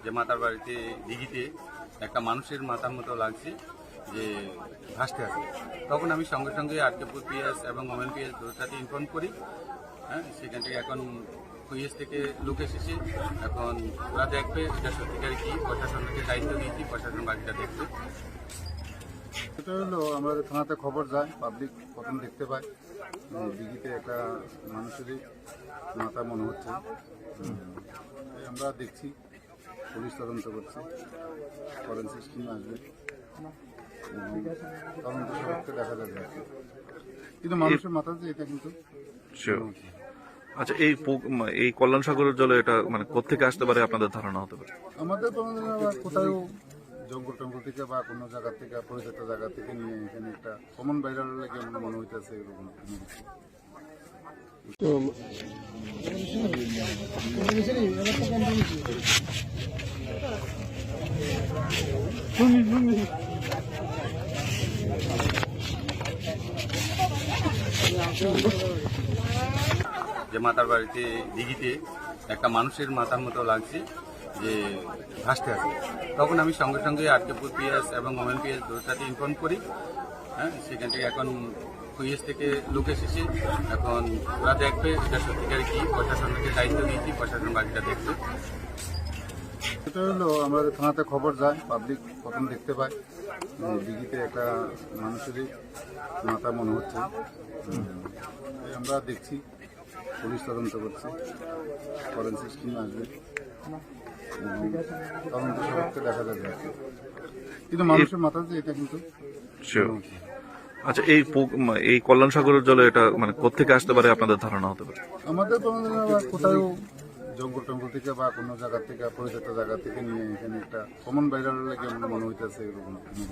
যে মাতার বাড়িতে দিঘিতে একটা মানুষের মাথার মতো লাগছে যে ভাসতে আছে। তখন আমি সঙ্গে সঙ্গে আরকেপুর পিএস এবং ওমেন পিএস দুটাতে ইনফর্ম করি। হ্যাঁ, সেখান থেকে এখন পিএস থেকে লোক এসেছে। এখন ওরা দেখবে এটা সত্যিকার কি, প্রশাসনকে দায়িত্ব দিয়েছি, প্রশাসন বাকিটা দেখবে। এটা হলো আমাদের থানাতে খবর যায়, পাবলিক প্রথম দেখতে পায় দিঘিতে একটা মানুষেরই মাথা মনে হচ্ছে। আমরা দেখছি, পুলিশ তদন্ত করছে, ফরেন্সিক টিম আসবে, তদন্ত সাপেক্ষে দেখা যাবে আর কি। কিন্তু মানুষের মাথা যে এটা কিন্তু আচ্ছা, এই কল্যাণ সাগরের জলে এটা মানে কোত্থেকে আসতে পারে আপনাদের ধারণা হতে পারে? আমাদের কোথাও জঙ্গল টঙ্গল থেকে বা কোনো জায়গা থেকে, পরিচিত জায়গা থেকে নিয়ে এখানে একটা কমন ভাইরাল লাগে মনে হইতেছে এরকম কিছু। যে মাতার বাড়িতে দিঘিতে একটা মানুষের মাথার মতো লাগছে যে ভাসতে আছে। তখন আমি সঙ্গে সঙ্গে আরকেপুর পিএস এবং ওমেন পিএস দুটাতে ইনফর্ম করি। হ্যাঁ, সেখান থেকে এখন পিএস থেকে লোক এসেছে। এখন ওরা দেখবে এটা সত্যিকার কি, প্রশাসনকে দায়িত্ব দিয়েছি, প্রশাসন বাকিটা দেখবে। এটা হলো আমাদের থানাতে খবর যায়, পাবলিক প্রথম দেখতে পায় দিঘিতে একটা মানুষেরই মাথা মনে হচ্ছে। আমরা দেখছি, পুলিশ তদন্ত করছে, ফরেন্সিক টিম আসবে, তদন্ত সাপেক্ষে দেখা যাবে আর কি। কিন্তু মানুষের মাথা যে এটা কিন্তু আচ্ছা, এই কল্যাণ সাগরের জলে এটা মানে কোত্থেকে আসতে পারে আপনাদের ধারণা হতে পারে? আমাদের কোথাও জঙ্গল টঙ্গল থেকে বা কোনো জায়গা থেকে, পরিচিত জায়গা থেকে নিয়ে এখানে একটা কমন ভাইরাল লাগে মনে হইতেছে এরকম কিছু।